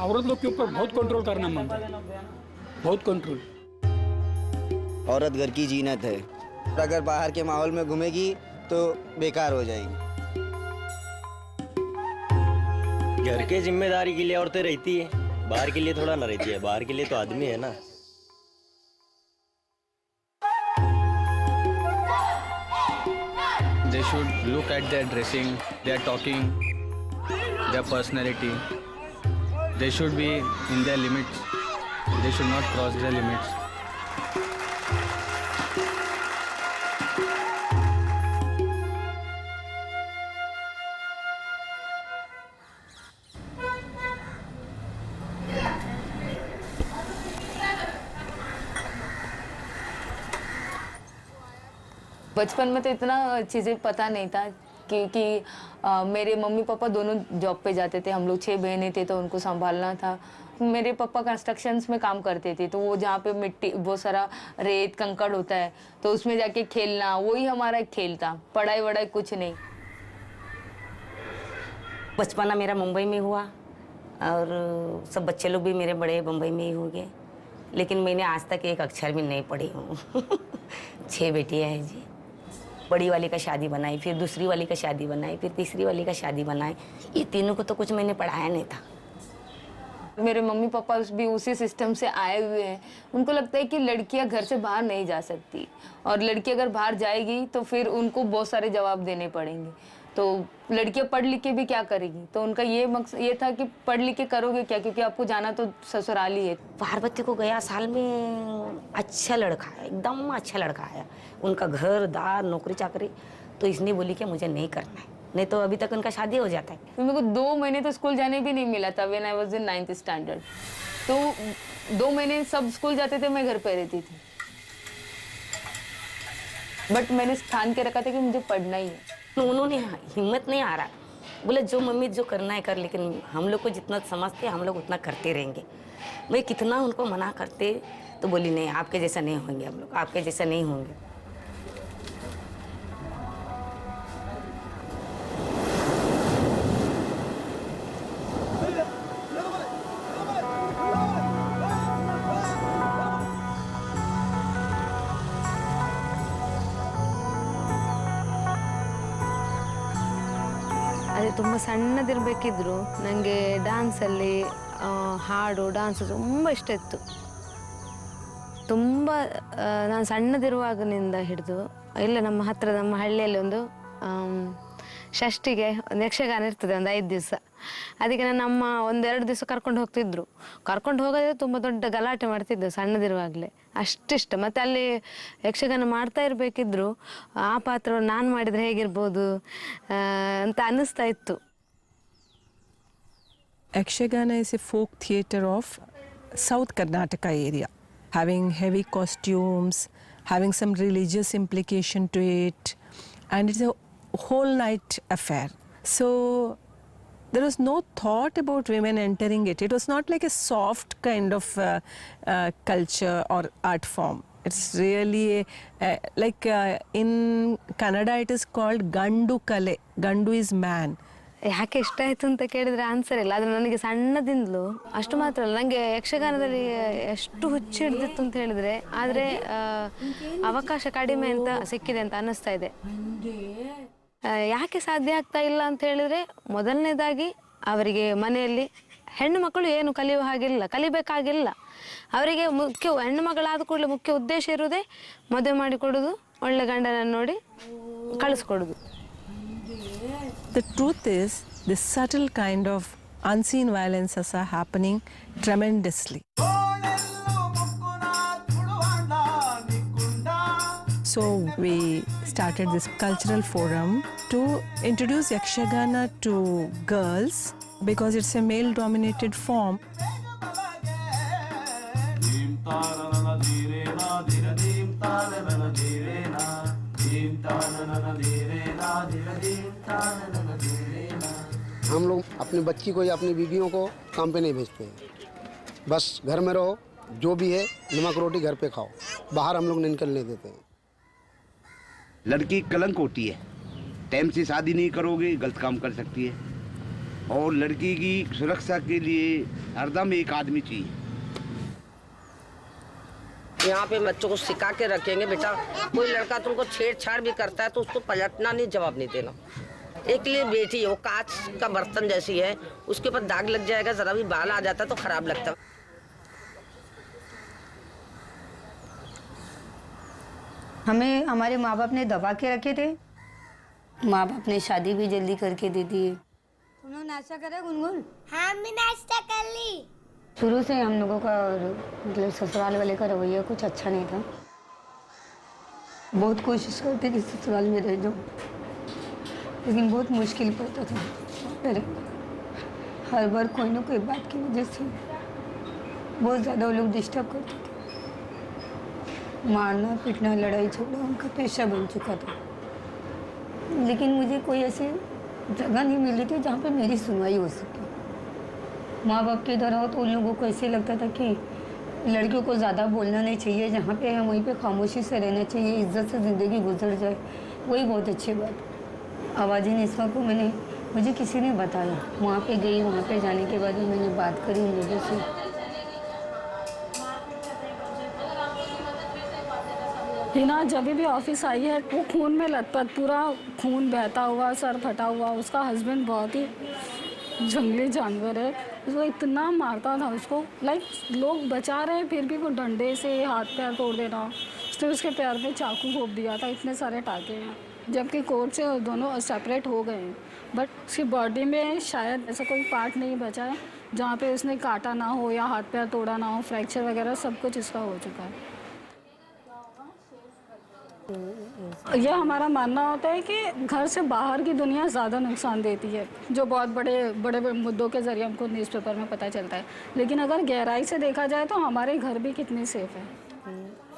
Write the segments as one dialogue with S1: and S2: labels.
S1: औरत लोग के ऊपर बहुत कंट्रोल करना मांगता है, बहुत कंट्रोल।
S2: औरत घर की जीनत है, अगर बाहर के माहौल में घूमेगी तो बेकार हो जाएगी।
S3: घर के जिम्मेदारी के लिए औरतें रहती है, बाहर के लिए थोड़ा ना रहती है। बाहर के लिए तो आदमी है ना।
S4: They should look at their dressing, their talking, their personality. They should be in their limits. They should not cross their limits.
S5: बचपन में तो इतना चीज़ें पता नहीं था क्योंकि मेरे मम्मी पापा दोनों जॉब पे जाते थे। हम लोग 6 बहनें थे तो उनको संभालना था। मेरे पापा कंस्ट्रक्शंस में काम करते थे तो वो जहाँ पे मिट्टी वो सारा रेत कंकड़ होता है तो उसमें जाके खेलना वही हमारा एक खेल था। पढ़ाई वढ़ाई कुछ नहीं।
S6: बचपना मेरा मुंबई में हुआ और सब बच्चे लोग भी मेरे बड़े मुंबई में ही हो गए, लेकिन मैंने आज तक एक अक्षर भी नहीं पढ़ी हूँ। 6 बेटियाँ हैं जी। बड़ी वाली का शादी बनाई, फिर दूसरी वाली का शादी बनाई, फिर तीसरी वाली का शादी बनाई। ये तीनों को तो कुछ मैंने पढ़ाया नहीं था।
S5: मेरे मम्मी पापा भी उसी सिस्टम से आए हुए हैं। उनको लगता है कि लड़कियां घर से बाहर नहीं जा सकती और लड़की अगर बाहर जाएगी तो फिर उनको बहुत सारे जवाब देने पड़ेंगे। तो लड़कियां पढ़ लिख के भी क्या करेगी? तो उनका ये मकसद ये था कि पढ़ लिख के करोगे क्या, क्योंकि आपको जाना तो ससुराल ही है।
S6: पार्वती को गया साल में अच्छा लड़का है, एकदम अच्छा लड़का है। उनका घर दार नौकरी चाकरी, तो इसने बोली कि मुझे नहीं करना है, नहीं तो अभी तक उनका शादी हो जाता है।
S5: तो मेरे को 2 महीने तो स्कूल जाने भी नहीं मिला था when I was in 9th standard. तो 2 महीने सब स्कूल जाते थे, मैं घर पे रहती थी। बट मैंने ठान के रखा था कि मुझे पढ़ना ही है।
S6: उन्होंने हिम्मत नहीं आ रहा, बोले जो मम्मी जो करना है कर, लेकिन हम लोग को जितना समझते हम लोग उतना करते रहेंगे। मैं कितना उनको मना करते तो बोली नहीं, आपके जैसा नहीं होंगे हम लोग, आपके जैसा नहीं होंगे।
S7: ಅದೇ ತುಂಬ ಸಣ್ಣದಿರಬೇಕಿದ್ರು ನನಗೆ ಡ್ಯಾನ್ಸಲ್ಲಿ ಹಾಡು ಡ್ಯಾನ್ಸು ತುಂಬ ಇಷ್ಟ ಇತ್ತು. ತುಂಬ ನಾನು ಸಣ್ಣದಿರುವಾಗಿನಿಂದ ಹಿಡಿದು ಇಲ್ಲ ನಮ್ಮ ಹತ್ತಿರ ನಮ್ಮ ಹಳ್ಳಿಯಲ್ಲಿ ಒಂದು ಷಷ್ಠಿಗೆ ಒಂದು ಯಕ್ಷಗಾನ ಇರ್ತದೆ, ಒಂದು 5 ದಿವಸ. ಅದಕ್ಕೆ ನಮ್ಮ 1-2 ದಿವಸ ಕರ್ಕೊಂಡು ಹೋಗ್ತಿದ್ರು. ಕರ್ಕೊಂಡು ಹೋಗೋದೇ ತುಂಬ ದೊಡ್ಡ ಗಲಾಟೆ ಮಾಡ್ತಿದ್ದೆ ಸಣ್ಣದಿರುವಾಗಲೇ, ಅಷ್ಟಿಷ್ಟ. ಮತ್ತು ಅಲ್ಲಿ ಯಕ್ಷಗಾನ ಮಾಡ್ತಾ ಇರಬೇಕಿದ್ರು ಆ ಪಾತ್ರವನ್ನು ನಾನು ಮಾಡಿದರೆ ಹೇಗಿರ್ಬೋದು ಅಂತ ಅನ್ನಿಸ್ತಾ ಇತ್ತು.
S8: Yakshagana is a folk theatre of South Karnataka area, having heavy costumes, having some religious implication to it, and it's a whole night affair. So there was no thought about women entering it. It was not like a soft kind of culture or art form. It's really in Kannada it is called Gandu Kale. Gandu is man.
S7: ಯಾಕೆ ಇಷ್ಟ ಆಯಿತು ಅಂತ ಕೇಳಿದರೆ answer ಇಲ್ಲ. ಆದರೆ ನನಗೆ ಸಣ್ಣದಿಂದಲೂ ಅಷ್ಟು ಮಾತ್ರ ಅಲ್ಲ, ನನಗೆ ಯಕ್ಷಗಾನದಲ್ಲಿ ಎಷ್ಟು ಹುಚ್ಚು ಹಿಡಿದಿತ್ತು ಅಂತ ಹೇಳಿದರೆ, ಆದರೆ ಅವಕಾಶ ಕಡಿಮೆ ಅಂತ ಸಿಕ್ಕಿದೆ ಅಂತ ಅನ್ನಿಸ್ತಾ ಇದೆ. ಯಾಕೆ ಸಾಧ್ಯ ಆಗ್ತಾ ಇಲ್ಲ ಅಂತ ಹೇಳಿದರೆ, ಮೊದಲನೇದಾಗಿ ಅವರಿಗೆ ಮನೆಯಲ್ಲಿ ಹೆಣ್ಣು ಮಕ್ಕಳು ಏನು ಕಲಿಯುವ ಹಾಗಿಲ್ಲ, ಕಲಿಬೇಕಾಗಿಲ್ಲ. ಅವರಿಗೆ ಮುಖ್ಯ ಹೆಣ್ಣು ಮಗಳಾದ ಕೂಡಲೇ ಮುಖ್ಯ ಉದ್ದೇಶ ಇರುವುದೇ ಮದುವೆ ಮಾಡಿಕೊಡೋದು, ಒಳ್ಳೆ ಗಂಡನನ್ನು ನೋಡಿ ಕಳಿಸ್ಕೊಡೋದು.
S8: The truth is, this subtle kind of unseen violences are happening tremendously. So we started this cultural forum to introduce Yakshagana to girls because it's a male-dominated form.
S9: हम लोग अपनी बच्ची को या अपनी बीवियों को काम पे नहीं भेजते हैं। बस घर में रहो, जो भी है नमक रोटी घर पे खाओ, बाहर हम लोग नहीं निकलने देते हैं।
S10: लड़की कलंक होती है, टाइम से शादी नहीं करोगे गलत काम कर सकती है। और लड़की की सुरक्षा के लिए हरदम एक आदमी चाहिए।
S6: यहाँ पे बच्चों को सिखा के रखेंगे, बेटा कोई लड़का तुमको छेड़छाड़ भी करता है तो उसको पलटना नहीं, जवाब नहीं देना। एक लिए बेटी है, वो कांच का बर्तन जैसी है, उसके ऊपर दाग लग जाएगा, जरा भी बाल आ जाता है तो खराब लगता है।
S5: हमें हमारे माँ बाप ने दबा के रखे थे, माँ बाप ने शादी भी जल्दी करके दे दी है। तुम लोग नाश्ता करे गुनगुन?
S11: हाँ, मैं नाश्ता कर ली।
S5: शुरू से हम लोगों का मतलब ससुराल वाले का रवैया कुछ अच्छा नहीं था। बहुत कोशिश करते कि ससुराल में रह जाओ, लेकिन बहुत मुश्किल पड़ता था। फिर हर बार कोई ना कोई बात की वजह से बहुत ज़्यादा वो लोग डिस्टर्ब करते थे। मारना पीटना लड़ाई झगड़ा उनका पेशा बन चुका था। लेकिन मुझे कोई ऐसी जगह नहीं मिली थी जहाँ पे मेरी सुनवाई हो सके। माँ बाप के इधर हो तो उन लोगों को ऐसे लगता था कि लड़कियों को ज़्यादा बोलना नहीं चाहिए, जहाँ पे हम वहीं पे खामोशी से रहना चाहिए, इज्जत से ज़िंदगी गुजर जाए, वही बहुत अच्छी बात। आवाज़ निस्वा को मुझे किसी ने बताया, वहाँ पे गई, वहाँ पे जाने के बाद मैंने बात करी उन लोगों से।
S12: हिना जब भी ऑफिस आई है वो खून में लथपथ, पूरा खून बहता हुआ, सर फटा हुआ। उसका हस्बैंड बहुत ही जंगली जानवर है, वो इतना मारता था उसको, लाइक लोग बचा रहे हैं फिर भी वो डंडे से हाथ पैर तोड़ देना। उसने उसके पैर पे चाकू घोंप दिया था, इतने सारे टाके हैं। जबकि कोर्ट से दोनों सेपरेट हो गए हैं, बट उसकी बॉडी में शायद ऐसा कोई पार्ट नहीं बचा है जहाँ पे उसने काटा ना हो या हाथ पैर तोड़ा ना हो, फ्रैक्चर वगैरह सब कुछ इसका हो चुका है। यह हमारा मानना होता है कि घर से बाहर की दुनिया ज़्यादा नुकसान देती है, जो बहुत बड़े बड़े मुद्दों के ज़रिए हमको न्यूज़पेपर में पता चलता है। लेकिन अगर गहराई से देखा जाए तो हमारे घर भी कितने सेफ है।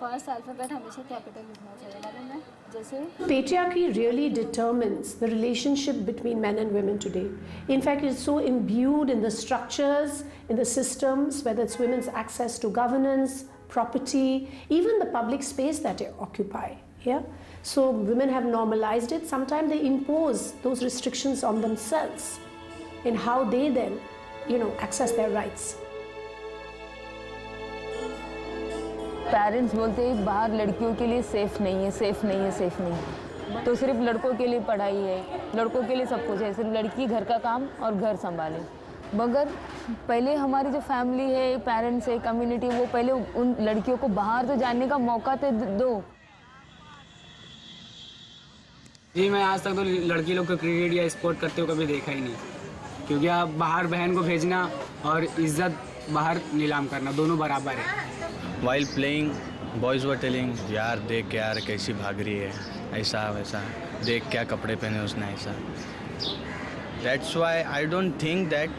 S12: फर्स्ट अल्फ़ाबेट हमेशा कैपिटल लिखना चाहिए, मालूम है? जैसे
S13: Patriarchy really determines the relationship between men and women today. In fact, it's so imbued in the structures, in the systems, whether it's women's access to governance, property, even the public space that they occupy. Yeah, so women have normalized it. Sometimes they impose those restrictions on themselves in how they then, access their rights.
S5: Parents बोलते हैं बाहर लड़कियों के लिए safe नहीं है, safe नहीं है, सेफ नहीं है। तो सिर्फ लड़कों के लिए पढ़ाई है, लड़कों के लिए सब कुछ है, सिर्फ लड़की घर का काम और घर संभाले। मगर पहले हमारी जो फैमिली है, पेरेंट्स है, कम्युनिटी, वो पहले उन लड़कियों को बाहर तो जाने का मौका तो दो।
S1: जी मैं आज तक तो लड़की लोग को क्रिकेट या स्पोर्ट करते हुए कभी देखा ही नहीं, क्योंकि आप बाहर बहन को भेजना और इज्जत बाहर नीलाम करना दोनों बराबर है।
S4: While playing, boys were telling, यार देख यार कैसी भाग रही है, ऐसा वैसा, देख क्या कपड़े पहने उसने, ऐसा। That's why I don't think that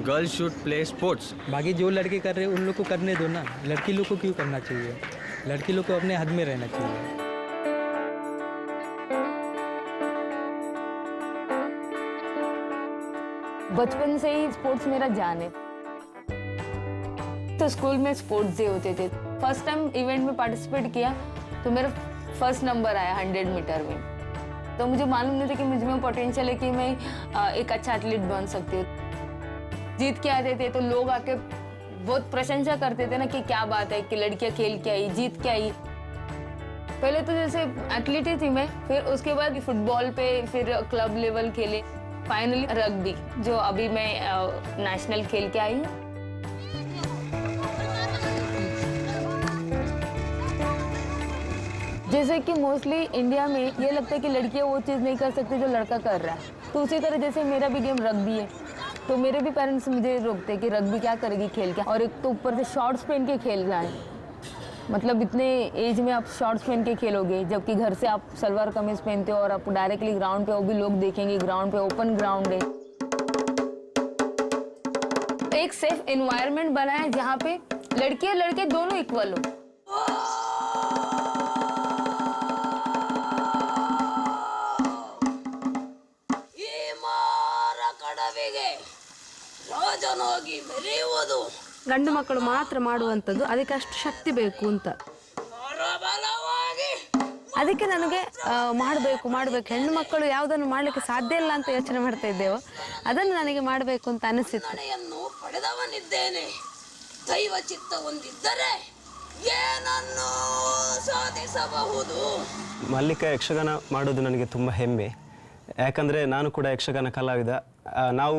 S4: girls should play sports.
S14: बाकी जो लड़के कर रहे हैं उन लोग को करने दो ना, लड़की लोग को क्यों करना चाहिए? लड़की लोग को अपने हद में रहना चाहिए।
S5: बचपन से ही स्पोर्ट्स मेरा जान है। तो स्कूल में स्पोर्ट्स डे होते थे, फर्स्ट टाइम इवेंट में पार्टिसिपेट किया तो मेरा फर्स्ट नंबर आया 100 मीटर में। तो मुझे मालूम नहीं था कि मुझ में पोटेंशियल है कि मैं एक अच्छा एथलीट बन सकती हूँ। जीत के आते थे तो लोग आके बहुत प्रशंसा करते थे ना कि क्या बात है कि लड़कियाँ खेल के आई, जीत के आई। पहले तो जैसे एथलीट ही थी मैं, फिर उसके बाद फुटबॉल पे फिर क्लब लेवल खेले, फाइनली रग्बी जो अभी मैं नेशनल खेल के आई हूँ। जैसे कि मोस्टली इंडिया में ये लगता है कि लड़कियाँ वो चीज़ नहीं कर सकती जो लड़का कर रहा है, तो उसी तरह जैसे मेरा भी गेम रग्बी है, तो मेरे भी पेरेंट्स मुझे रोकते कि रग्बी क्या करेगी खेल के, और एक तो ऊपर से शॉर्ट्स पहन के खेल रहा है। मतलब इतने एज में आप शॉर्ट्स पहन के खेलोगे, जबकि घर से आप सलवार कमीज पहनते हो और आप डायरेक्टली ग्राउंड पे, वो भी लोग देखेंगे ग्राउंड पे, ओपन ग्राउंड है। एक सेफ एनवायरनमेंट बना है जहाँ पे लड़की और लड़के दोनों इक्वल हो।
S7: ಗಂಡು ಮಕ್ಕಳು ಮಾತ್ರ ಮಾಡುವಂಥದ್ದು, ಅದಕ್ಕೆ ಅಷ್ಟು ಶಕ್ತಿ ಬೇಕು ಅಂತ. ಅದಕ್ಕೆ ನನಗೆ ಮಾಡಬೇಕು ಹೆಣ್ಣು ಮಕ್ಕಳು ಯಾವುದನ್ನು ಮಾಡಲಿಕ್ಕೆ ಸಾಧ್ಯ ಇಲ್ಲ ಅಂತ ಯೋಚನೆ ಮಾಡ್ತಾ ಇದ್ದೇವೋ ಅದನ್ನು ನನಗೆ ಮಾಡಬೇಕು ಅಂತ ಅನಿಸಿತ್ತು.
S15: ಪಡೆದವನಿದ್ದೇನೆ, ದೈವ ಚಿತ್ತ ಹೊಂದಿದ್ದರೆ ಏನನ್ನು ಸಾಧಿಸಬಹುದು.
S16: ಮಲ್ಲಿಕ ಯಕ್ಷಗಾನ ಮಾಡೋದು ನನಗೆ ತುಂಬ ಹೆಮ್ಮೆ, ಯಾಕಂದರೆ ನಾನು ಕೂಡ ಯಕ್ಷಗಾನ ಕಲಾವಿದ. ನಾವು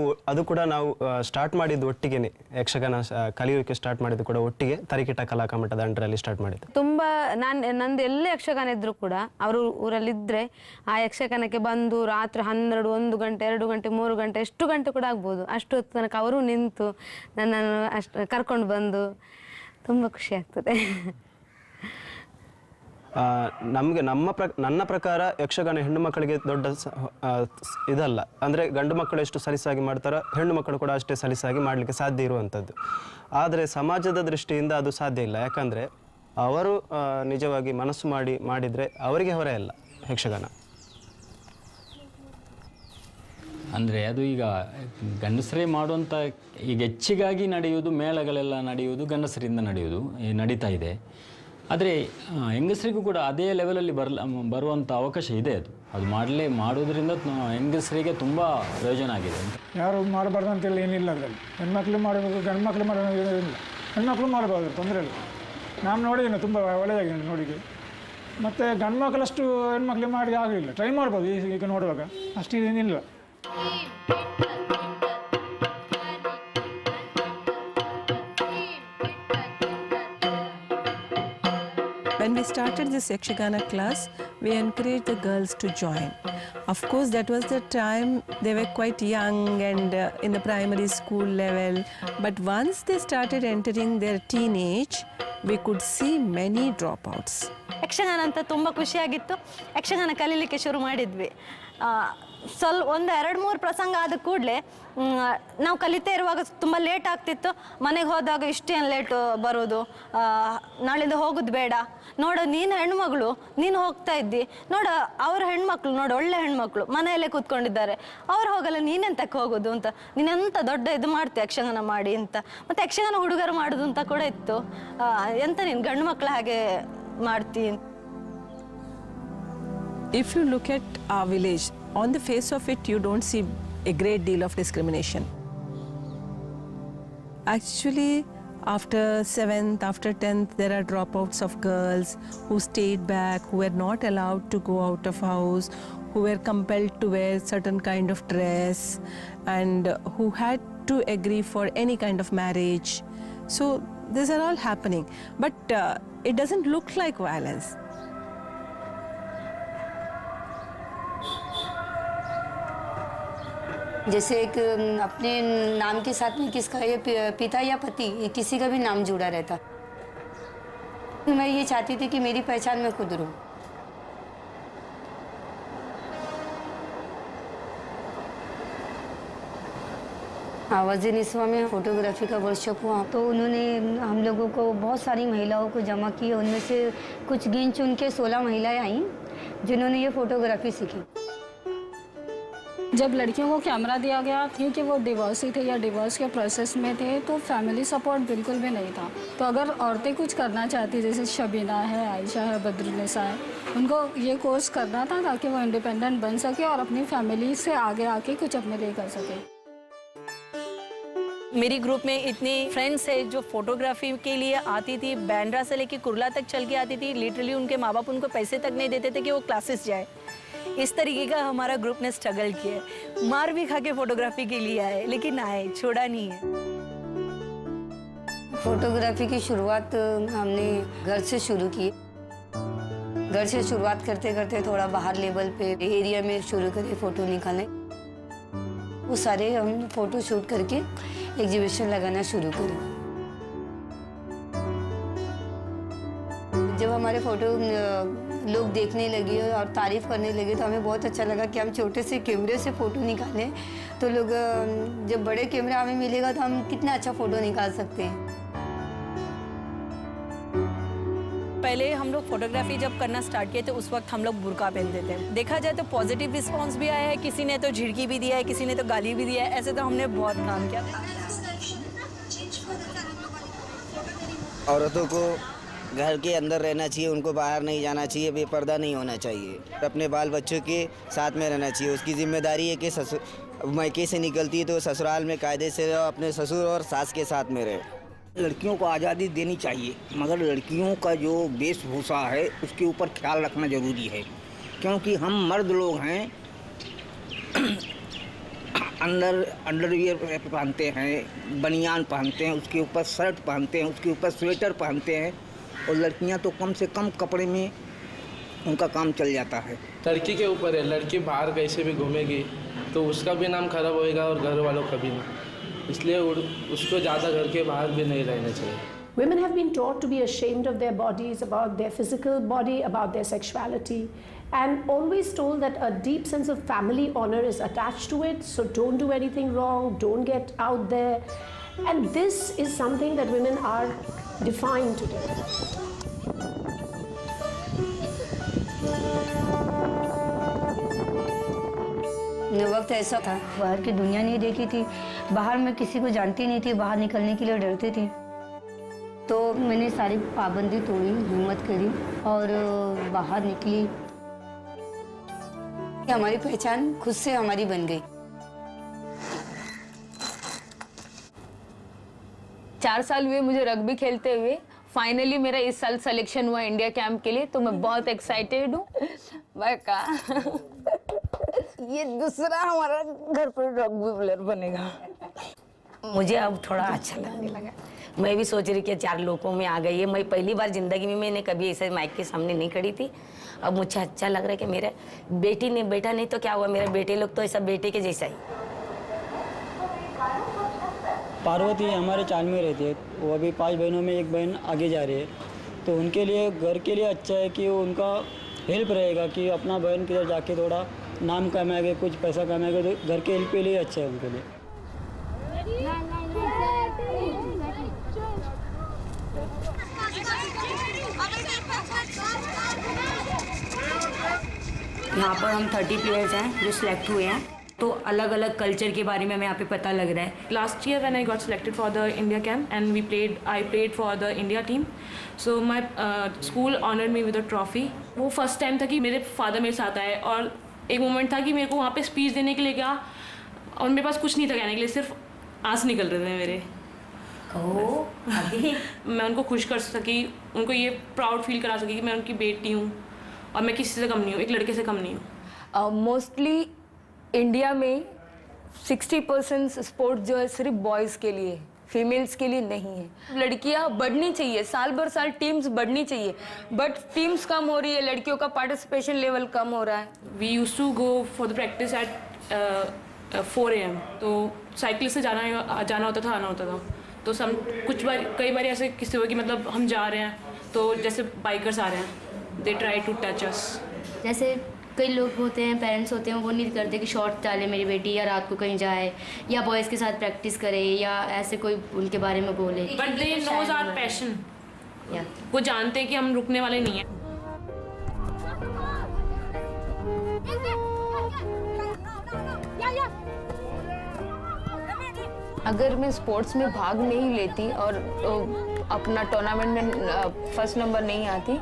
S16: ಸ್ಟಾರ್ಟ್ ಮಾಡಿದ್ದು ಒಟ್ಟಿಗೆ, ಯಕ್ಷಗಾನ ಕಲಿಯೋಕ್ಕೆ ಸ್ಟಾರ್ಟ್ ಮಾಡಿದ್ದು ಕೂಡ ಒಟ್ಟಿಗೆ ತರಿಕಿಟ ಕಲಾಕಮಠದ ಅಂಡರಲ್ಲಿ ಸ್ಟಾರ್ಟ್ ಮಾಡಿದ್ದು.
S7: ತುಂಬ ನಂದು ಎಲ್ಲ ಯಕ್ಷಗಾನ ಇದ್ದರೂ ಕೂಡ ಅವರು ಊರಲ್ಲಿದ್ದರೆ ಆ ಯಕ್ಷಗಾನಕ್ಕೆ ಬಂದು ರಾತ್ರಿ 12, 1 ಗಂಟೆ 2 ಗಂಟೆ 3 ಗಂಟೆ ಎಷ್ಟು ಗಂಟೆ ಕೂಡ ಆಗ್ಬೋದು, ಅಷ್ಟು ಹೊತ್ತು ತನಕ ಅವರು ನಿಂತು ನನ್ನನ್ನು ಅಷ್ಟು ಕರ್ಕೊಂಡು ಬಂದು ತುಂಬ ಖುಷಿ ಆಗ್ತದೆ.
S16: ನಮಗೆ ನನ್ನ ಪ್ರಕಾರ ಯಕ್ಷಗಾನ ಹೆಣ್ಣು ಮಕ್ಕಳಿಗೆ ದೊಡ್ಡ ಇದಲ್ಲ. ಅಂದರೆ ಗಂಡು ಮಕ್ಕಳು ಎಷ್ಟು ಸಲೀಸಾಗಿ ಮಾಡ್ತಾರೋ ಹೆಣ್ಣು ಮಕ್ಕಳು ಕೂಡ ಅಷ್ಟೇ ಸಲೀಸಾಗಿ ಮಾಡಲಿಕ್ಕೆ ಸಾಧ್ಯ ಇರುವಂಥದ್ದು. ಆದರೆ ಸಮಾಜದ ದೃಷ್ಟಿಯಿಂದ ಅದು ಸಾಧ್ಯ ಇಲ್ಲ, ಯಾಕಂದರೆ ಅವರು ನಿಜವಾಗಿ ಮನಸ್ಸು ಮಾಡಿದರೆ ಅವರಿಗೆ ಹೊರೆ ಅಲ್ಲ ಯಕ್ಷಗಾನ.
S17: ಅಂದರೆ ಅದು ಈಗ ಗಂಡಸರೇ ಮಾಡುವಂಥ ಈಗ ಹೆಚ್ಚಿಗಾಗಿ ನಡೆಯುವುದು ಮೇಳಗಳೆಲ್ಲ ನಡೆಯುವುದು ಗಂಡಸರಿಂದ ನಡೀತಾ ಇದೆ. ಆದರೆ ಹೆಂಗಸರಿಗೂ ಕೂಡ ಅದೇ ಲೆವೆಲಲ್ಲಿ ಬರುವಂಥ ಅವಕಾಶ ಇದೆ. ಅದು ಮಾಡೋದ್ರಿಂದ ಹೆಂಗಸರಿಗೆ ತುಂಬ ಪ್ರಯೋಜನ ಆಗಿದೆ.
S18: ಯಾರು ಮಾಡಬಾರ್ದು ಅಂತೇಳಿ ಏನಿಲ್ಲ ಅದರಲ್ಲಿ. ಹೆಣ್ಮಕ್ಳು ಮಾಡಬೇಕು, ಗಂಡು ಮಕ್ಕಳು ಮಾಡೋದಿಲ್ಲ, ಹೆಣ್ಮಕ್ಳು ಮಾಡಬಾರ್ದು, ತೊಂದರೆ ಇಲ್ಲ. ನಾನು ನೋಡಿದ್ದೀನಿ, ತುಂಬ ಒಳ್ಳೆಯದಾಗಿದೆ ನೋಡಿದೆ. ಮತ್ತು ಗಂಡು ಮಕ್ಕಳಷ್ಟು ಹೆಣ್ಮಕ್ಳು ಮಾಡಿ ಆಗಲಿಲ್ಲ, ಟ್ರೈ ಮಾಡ್ಬೋದು ಈಗ ನೋಡುವಾಗ, ಅಷ್ಟು ಏನಿಲ್ಲ.
S8: When we started this Yakshagana class, we encouraged the girls to join. Of course, that was the time they were quite young and in the primary school level. But once they started entering their teenage, we could see many dropouts.
S19: Yakshagana ಅಂತ ತುಂಬ ಖುಷಿಯಾಗಿತ್ತು. ಯಕ್ಷಗಾನ ಕಲೀಲಿಕ್ಕೆ ಶುರು ಮಾಡಿದ್ವಿ. ಒಂದು 2-3 ಪ್ರಸಂಗ ಆದ ಕೂಡಲೇ ನಾವು ಕಲಿತಾ ಇರುವಾಗ ತುಂಬ ಲೇಟ್ ಆಗ್ತಿತ್ತು. ಮನೆಗೆ ಹೋದಾಗ ಇಷ್ಟೇನು ಲೇಟು ಬರೋದು, ನಾಳಿಂದ ಹೋಗೋದು ಬೇಡ, ನೋಡು ನೀನು ಹೆಣ್ಮಗಳು, ನೀನು ಹೋಗ್ತಾ ಇದ್ದಿ, ನೋಡು ಅವ್ರ ಹೆಣ್ಮಕ್ಳು, ನೋಡು ಒಳ್ಳೆ ಹೆಣ್ಮಕ್ಳು ಮನೆಯಲ್ಲೇ ಕೂತ್ಕೊಂಡಿದ್ದಾರೆ, ಅವ್ರು ಹೋಗಲ್ಲ, ನೀನೆಂತಕ್ಕೆ ಹೋಗೋದು ಅಂತ, ನೀನೆಂತ ದೊಡ್ಡ ಇದು ಮಾಡ್ತೀಯ ಯಕ್ಷಗಾನ ಮಾಡಿ ಅಂತ. ಮತ್ತು ಯಕ್ಷಗಾನ ಹುಡುಗರು ಮಾಡೋದು ಅಂತ ಕೂಡ ಇತ್ತು. ಎಂತ ನೀನು ಗಂಡು ಮಕ್ಕಳ ಹಾಗೆ ಮಾಡ್ತೀನಿ.
S8: If you look at our village, on the face of it, you don't see a great deal of discrimination. Actually, after 7th, after 10th, there are dropouts of girls who stayed back, who were not allowed to go out of house, who were compelled to wear certain kind of dress, and who had to agree for any kind of marriage. So these are all happening, but it doesn't look like violence.
S5: जैसे एक अपने नाम के साथ में किसका ये पिता या पति किसी का भी नाम जुड़ा रहता, मैं ये चाहती थी कि मेरी पहचान मैं खुद रहूं. आवाज़े निस्वा में फोटोग्राफी का वर्कशॉप हुआ, तो उन्होंने हम लोगों को बहुत सारी महिलाओं को जमा किया. उनमें से कुछ गिन चुन के 16 महिलाएं आई जिन्होंने ये फोटोग्राफी सीखी.
S12: जब लड़कियों को कैमरा दिया गया, क्योंकि वो डिवोर्सी थे या डिवोर्स के प्रोसेस में थे, तो फैमिली सपोर्ट बिल्कुल भी नहीं था. तो अगर औरतें कुछ करना चाहती, जैसे शबीना है, आयशा है, बद्रुनिसा है, उनको ये कोर्स करना था ताकि वो इंडिपेंडेंट बन सके और अपनी फैमिली से आगे आके कुछ अपने लिए कर सके.
S19: मेरी ग्रुप में इतनी फ्रेंड्स है जो फोटोग्राफी के लिए आती थी, बैंड्रा से लेके कुर्ला तक चल के आती थी. लिटरली उनके माँ बाप उनको पैसे तक नहीं देते थे कि वो क्लासेस जाए. इस तरीके का हमारा ग्रुप ने स्ट्रगल किया है. मार भी खा के फोटोग्राफी के लिए आए, लेकिन आए, छोड़ा नहीं है.
S5: फोटोग्राफी की शुरुआत हमने घर से शुरू की. घर से शुरुआत करते करते थोड़ा बाहर लेवल पे एरिया में शुरू करे फोटो निकालने. वो सारे हम फोटो शूट करके एग्जीबिशन लगाना शुरू करें. जब हमारे फोटो लोग देखने लगे और तारीफ करने लगे, तो हमें बहुत अच्छा लगा कि हम छोटे से कैमरे से फ़ोटो निकालें, तो लोग जब बड़े कैमरा हमें मिलेगा तो हम कितना अच्छा फ़ोटो निकाल सकते हैं.
S19: पहले हम लोग फोटोग्राफी जब करना स्टार्ट किए थे, उस वक्त हम लोग बुर्का पहनते थे. देखा जाए तो पॉजिटिव रिस्पांस भी आया है, किसी ने तो झिड़की भी दिया है, किसी ने तो गाली भी दिया है. ऐसे तो हमने बहुत काम किया.
S2: औरतों को घर के अंदर रहना चाहिए, उनको बाहर नहीं जाना चाहिए, बेपर्दा नहीं होना चाहिए, अपने बाल बच्चों के साथ में रहना चाहिए। उसकी जिम्मेदारी है कि मायके से निकलती है तो ससुराल में कायदे से रहो, अपने ससुर और सास के साथ में रहे।
S20: लड़कियों को आज़ादी देनी चाहिए, मगर लड़कियों का जो वेशभूषा है उसके ऊपर ख्याल रखना ज़रूरी है, क्योंकि हम मर्द लोग हैं अंडरवियर पहनते हैं, बनियान पहनते हैं, उसके ऊपर शर्ट पहनते हैं, उसके ऊपर स्वेटर पहनते हैं, और लड़कियां तो कम से कम कपड़े में उनका काम चल जाता है।
S21: लड़की के ऊपर है, लड़की बाहर कैसे भी घूमेगी तो उसका भी नाम खराब होएगा और घर वालों का भी ना, इसलिए उसको ज़्यादा घर के बाहर भी नहीं रहना चाहिए।
S13: Women have been taught to be ashamed of their bodies, about their physical body, about their sexuality, and always told that a deep sense of family honor is attached to it, so don't do anything wrong, don't get out there. And this is something that women are defying today.
S22: वक्त ऐसा था, बाहर की दुनिया नहीं देखी थी, बाहर मैं किसी को जानती नहीं थी, बाहर निकलने के लिए डरती थी, तो मैंने सारी पाबंदी तोड़ी, हिम्मत करी और बाहर निकली।
S5: हमारी पहचान खुद से हमारी बन गई। 4 साल हुए मुझे रग्बी खेलते हुए, फाइनली मेरा इस साल सिलेक्शन हुआ इंडिया कैंप के लिए, तो मैं बहुत एक्साइटेड हूँ। ये दूसरा हमारा घर पर रग्बी प्लेयर बनेगा।
S6: मुझे अब थोड़ा अच्छा लगने लगा। मैं भी सोच रही कि 4 लोगों में आ गई है। मैं पहली बार जिंदगी में मैंने कभी ऐसे माइक के सामने नहीं खड़ी थी। अब मुझे अच्छा लग रहा है कि मेरे बेटा नहीं तो क्या हुआ, मेरे बेटे लोग तो ऐसा बेटे के जैसा ही।
S23: पार्वती हमारे चाल में रहती है, वो अभी 5 बहनों में 1 बहन आगे जा रही है, तो उनके लिए घर के लिए अच्छा है कि उनका हेल्प रहेगा कि अपना बहन किधर जाके थोड़ा नाम कमाएंगे, कुछ पैसा कमाएंगे, तो घर के हेल्प के लिए अच्छा है उनके लिए।
S22: यहाँ पर हम 30 प्लेयर्स हैं जो सिलेक्ट हुए हैं, तो अलग अलग कल्चर के बारे में हमें यहाँ पे पता लग रहा है।
S24: Last year when I got selected for the India camp and I played for the India team, so my school honored me with a trophy. वो फर्स्ट टाइम था कि मेरे फादर मेरे साथ आए, और एक मोमेंट था कि मेरे को वहाँ पे स्पीच देने के लिए गया और मेरे पास कुछ नहीं था कहने के लिए, सिर्फ आंसू निकल रहे थे मेरे। मैं उनको खुश कर सकी, उनको ये प्राउड फील करा सकी कि मैं उनकी बेटी हूँ और मैं किसी से कम नहीं हूँ, एक लड़के से कम नहीं हूँ।
S5: मोस्टली इंडिया में 60% स्पोर्ट जो है सिर्फ बॉयज़ के लिए, फीमेल्स के लिए नहीं है। लड़कियां बढ़नी चाहिए, साल भर साल टीम्स बढ़नी चाहिए, बट टीम्स कम हो रही है, लड़कियों का पार्टिसिपेशन लेवल कम हो रहा है।
S24: We use to go for the practice at 4 AM, तो साइकिल से जाना होता था, आना होता था। तो कई बार ऐसे किसी हुआ कि मतलब हम जा रहे हैं तो जैसे बाइकर्स आ रहे हैं, दे ट्राई टू टच अस।
S22: जैसे कई लोग होते हैं, पेरेंट्स होते हैं, वो नहीं करते कि शॉर्ट डाले मेरी बेटी, या रात को कहीं जाए, या बॉयज़ के साथ प्रैक्टिस करे, या ऐसे कोई उनके बारे में बोले।
S24: But they knows our passion, वो जानते हैं कि हम रुकने वाले नहीं हैं।
S5: अगर मैं स्पोर्ट्स में भाग नहीं लेती और अपना टूर्नामेंट में फर्स्ट नंबर नहीं आती,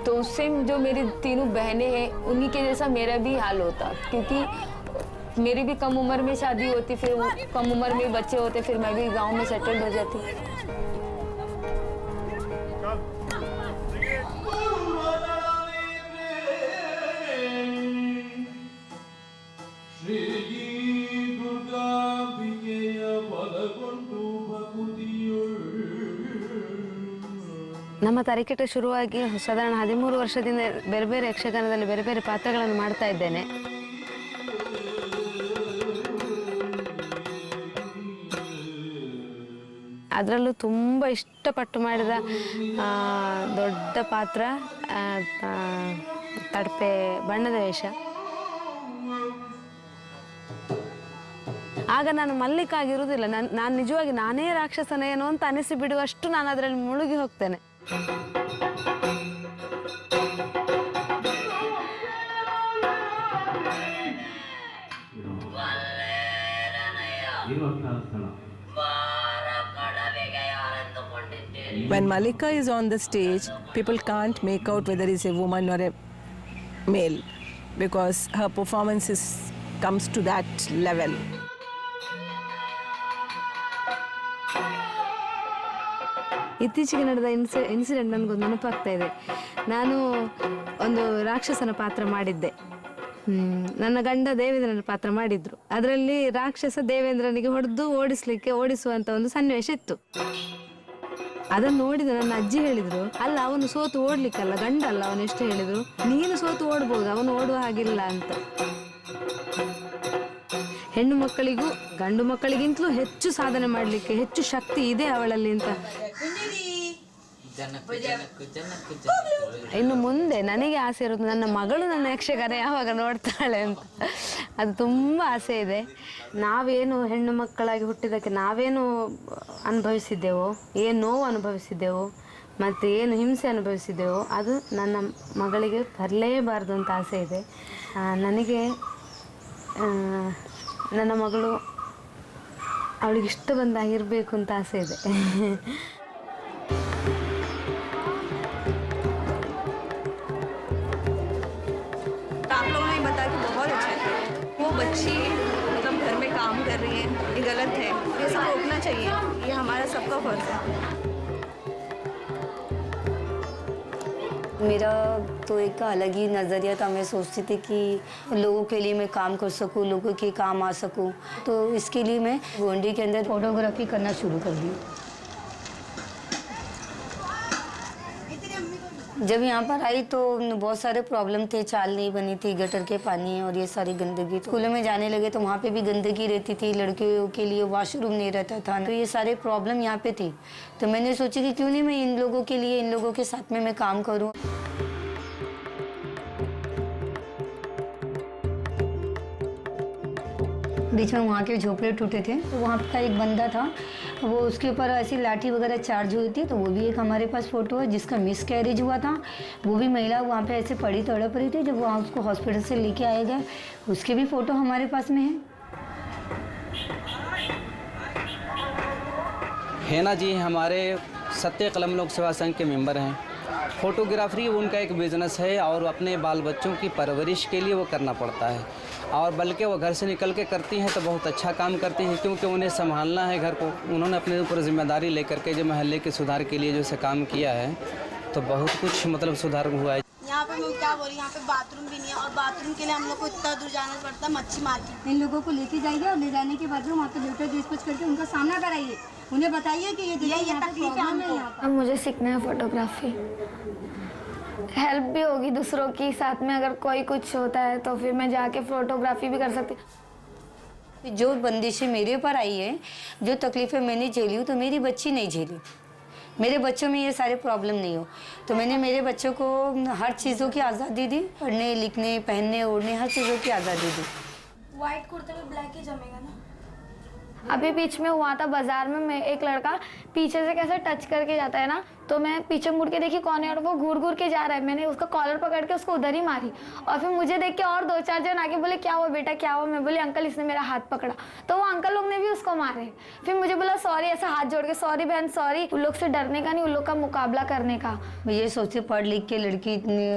S5: तो उससे जो मेरी 3 बहनें हैं उन्हीं के जैसा मेरा भी हाल होता, क्योंकि मेरी भी कम उम्र में शादी होती, फिर कम उम्र में बच्चे होते, फिर मैं भी गांव में सेटल हो जाती।
S7: ನಮ್ಮ ತರಕೇಟ ಶುರುವಾಗಿ ಸಾಧಾರಣ 13 ವರ್ಷದಿಂದ ಬೇರೆ ಬೇರೆ ಯಕ್ಷಗಾನದಲ್ಲಿ ಬೇರೆ ಬೇರೆ ಪಾತ್ರಗಳನ್ನು ಮಾಡ್ತಾ ಇದ್ದೇನೆ. ಅದರಲ್ಲೂ ತುಂಬ ಇಷ್ಟಪಟ್ಟು ಮಾಡಿದ ದೊಡ್ಡ ಪಾತ್ರ ತಡಪೆ ಬಣ್ಣದ ವೇಷ. ಆಗ ನಾನು ಮಲ್ಲಿಕಾಗಿರುವುದಿಲ್ಲ, ನಾನು ನಿಜವಾಗಿ ನಾನೇ ರಾಕ್ಷಸನೇನೋ ಅಂತ ಅನಿಸಿ ಬಿಡುವಷ್ಟು ನಾನು ಅದರಲ್ಲಿ ಮುಳುಗಿ ಹೋಗ್ತೇನೆ.
S8: When Malika is on the stage, people can't make out whether it's a woman or a male because her performance comes to that level.
S7: ಇತ್ತೀಚೆಗೆ ನಡೆದ ಇನ್ಸಿಡೆಂಟ್ ನನಗೊಂದು ನೆನಪಾಗ್ತಾ ಇದೆ. ನಾನು ಒಂದು ರಾಕ್ಷಸನ ಪಾತ್ರ ಮಾಡಿದ್ದೆ. ನನ್ನ ಗಂಡ ದೇವೇಂದ್ರನ ಪಾತ್ರ ಮಾಡಿದ್ರು. ಅದರಲ್ಲಿ ರಾಕ್ಷಸ ದೇವೇಂದ್ರನಿಗೆ ಹೊಡೆದು ಓಡಿಸುವಂತ ಒಂದು ಸನ್ನಿವೇಶ ಇತ್ತು. ಅದನ್ನು ನೋಡಿದ ನನ್ನ ಅಜ್ಜಿ ಹೇಳಿದ್ರು, ಅಲ್ಲ ಅವನು ಸೋತು ಓಡ್ಲಿಕ್ಕಲ್ಲ, ಗಂಡ ಅಲ್ಲ ಅವನು. ಎಷ್ಟು ಹೇಳಿದ್ರು, ನೀನು ಸೋತು ಓಡ್ಬೋದು, ಅವನು ಓಡುವ ಹಾಗಿಲ್ಲ ಅಂತ. ಹೆಣ್ಣು ಮಕ್ಕಳಿಗೂ ಗಂಡು ಮಕ್ಕಳಿಗಿಂತಲೂ ಹೆಚ್ಚು ಸಾಧನೆ ಮಾಡಲಿಕ್ಕೆ ಹೆಚ್ಚು ಶಕ್ತಿ ಇದೆ ಅವಳಲ್ಲಿ ಅಂತ. ಇನ್ನು ಮುಂದೆ ನನಗೆ ಆಸೆ ಇರೋದು ನನ್ನ ಮಗಳು ನನ್ನ ಯಕ್ಷಗಾನ ಯಾವಾಗ ನೋಡ್ತಾಳೆ ಅಂತ. ಅದು ತುಂಬ ಆಸೆ ಇದೆ. ನಾವೇನು ಹೆಣ್ಣು ಮಕ್ಕಳಾಗಿ ಹುಟ್ಟಿದ್ದಕ್ಕೆ ನಾವೇನು ಅನುಭವಿಸಿದ್ದೆವೋ, ಏನು ನೋವು ಅನುಭವಿಸಿದ್ದೆವೋ ಮತ್ತು ಏನು ಹಿಂಸೆ ಅನುಭವಿಸಿದ್ದೆವೋ ಅದು ನನ್ನ ಮಗಳಿಗೆ ಬರಲೇಬಾರ್ದು ಅಂತ ಆಸೆ ಇದೆ. ನನಗೆ ನನ್ನ ಮಗಳು ಅವಳಿಗೆ ಇಷ್ಟ ಬಂದಾಗಿರಬೇಕು ಅಂತ ಆಸೆ ಇದೆ.
S3: आप लोगों ने बताया कि बहुत अच्छा है। वो बच्ची मतलब घर में काम कर रही है, ये गलत है, ये सब रोकना चाहिए, ये हमारा सबका फर्ज है।
S22: मेरा तो एक अलग ही नज़रिया था। मैं सोचती थी कि लोगों के लिए मैं काम कर सकूं, लोगों के काम आ सकूं, तो इसके लिए मैं गोंडी के अंदर फोटोग्राफी करना शुरू कर दी। जब यहाँ पर आई तो बहुत सारे प्रॉब्लम थे, चाल नहीं बनी थी, गटर के पानी और ये सारी गंदगी। स्कूलों में जाने लगे तो वहाँ पे भी गंदगी रहती थी, लड़कियों के लिए वॉशरूम नहीं रहता था, तो ये सारे प्रॉब्लम यहाँ पे थी। तो मैंने सोची कि क्यों नहीं मैं इन लोगों के लिए, इन लोगों के साथ में मैं काम करूँ। बीच में वहाँ के झोपड़े टूटे थे, तो वहाँ का एक बंदा था, वो उसके ऊपर ऐसी लाठी वगैरह चार्ज हुई थी, तो वो भी एक हमारे पास फ़ोटो है जिसका मिस कैरेज हुआ था। वो भी महिला वहाँ पे ऐसे पड़ी तड़प रही थी, जब वहाँ उसको हॉस्पिटल से लेके आए गए, उसके भी फ़ोटो हमारे पास में है।
S9: हेना जी हमारे सत्य कलम लोक सेवा संघ के मेंबर हैं। फ़ोटोग्राफरी उनका एक बिज़नेस है और अपने बाल बच्चों की परवरिश के लिए वो करना पड़ता है, और बल्कि वो घर से निकल के करती हैं तो बहुत अच्छा काम करती हैं, क्योंकि उन्हें संभालना है घर को। उन्होंने अपने ऊपर जिम्मेदारी लेकर के जो महल्ले के सुधार के लिए जो से काम किया है, तो बहुत कुछ मतलब सुधार हुआ है।
S10: यहाँ पे मैं क्या बोल रही हूँ, यहाँ पे बाथरूम भी नहीं है, और बाथरूम के लिए हम लोग को इतना दूर जाना पड़ता है, मच्छी मार्केट।
S22: इन लोगों को लेके जाइए और ले जाने के बाद वहाँ पे लेटर डिस्पैच करके उनका सामना कराइए, उन्हें बताइए कि ये तकलीफ है हमको।
S11: अब मुझे सीखना है फोटोग्राफी, हेल्प भी होगी दूसरों की, साथ में अगर कोई कुछ होता है तो फिर मैं जाके फोटोग्राफी भी कर सकती।
S22: जो बंदिशें मेरे ऊपर आई है, जो तकलीफ़ें मैंने झेली हूँ, तो मेरी बच्ची नहीं झेली। मेरे बच्चों में ये सारे प्रॉब्लम नहीं हो, तो मैंने मेरे बच्चों को हर चीज़ों की आज़ादी दी, पढ़ने लिखने पहनने ओढ़ने हर चीज़ों की आज़ादी दी।
S11: वाइट कुर्ते में ब्लैक ही जमेगा ना। अभी बीच में हुआ था बाजार में, मैं एक लड़का पीछे से कैसे टच करके जाता है ना, तो मैं पीछे मुड़ के देखी कौन है, और वो घूर घूर के जा रहा है। मैंने उसका कॉलर पकड़ के उसको उधर ही मारी, और फिर मुझे देख के और 2-4 जन आके बोले क्या हुआ बेटा क्या हुआ। मैं बोली अंकल इसने मेरा हाथ पकड़ा, तो वो अंकल लोग ने भी उसको मारे। फिर मुझे बोला सॉरी, ऐसा हाथ जोड़ के सॉरी बहन सॉरी। उन लोग से डरने का नहीं, उन लोग का मुकाबला करने का।
S22: मैं ये सोचती पढ़ लिख के लड़की इतनी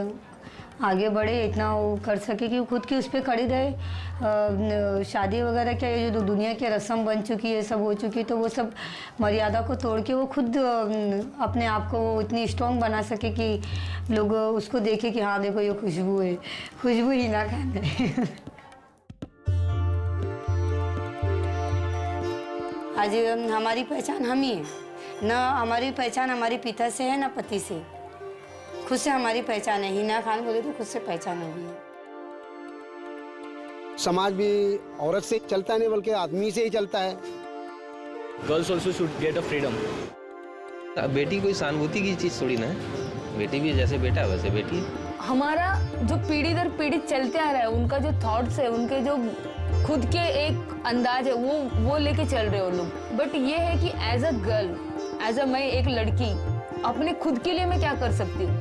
S22: आगे बढ़े, इतना वो कर सके कि वो खुद की उस पर खड़ी रहे। शादी वगैरह क्या ये जो दुनिया की रस्म बन चुकी है, सब हो चुकी, तो वो सब मर्यादा को तोड़ के वो खुद अपने आप को इतनी स्ट्रॉन्ग बना सके कि लोग उसको देखे कि हाँ देखो ये खुशबू है, खुशबू हिना खान है। आज हमारी पहचान हम ही है ना, हमारी पहचान हमारे पिता से है ना पति से, खुद से हमारी पहचान है। हिना खान बोले तो खुद से पहचान हुई है।
S25: समाज भी औरत से चलता नहीं बल्कि आदमी से ही चलता है।
S26: Girls also should get a freedom. बेटी कोई सहानुभूति की चीज़ थोड़ी ना है, बेटी भी जैसे बेटा है वैसे बेटी है।
S5: हमारा जो पीढ़ी दर पीढ़ी चलते आ रहा है, उनका जो थॉट्स है, उनके जो खुद के एक अंदाज है, वो लेके चल रहे हो लोग। बट ये है कि as a girl, as a मैं एक लड़की अपने खुद के लिए मैं क्या कर सकती हूँ,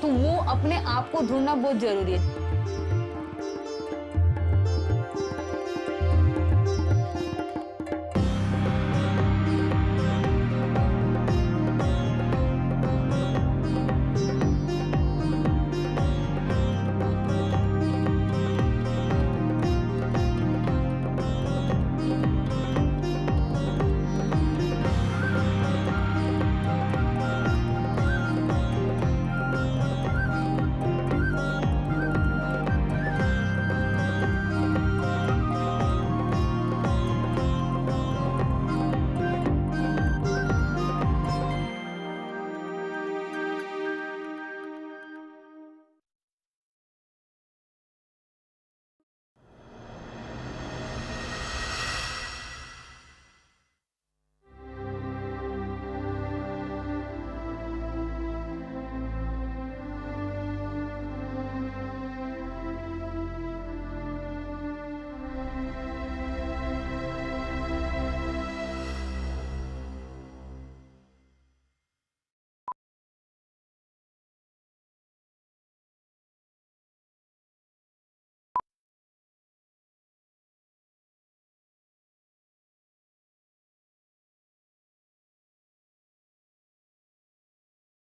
S5: तो वो अपने आप को ढूंढना बहुत जरूरी है।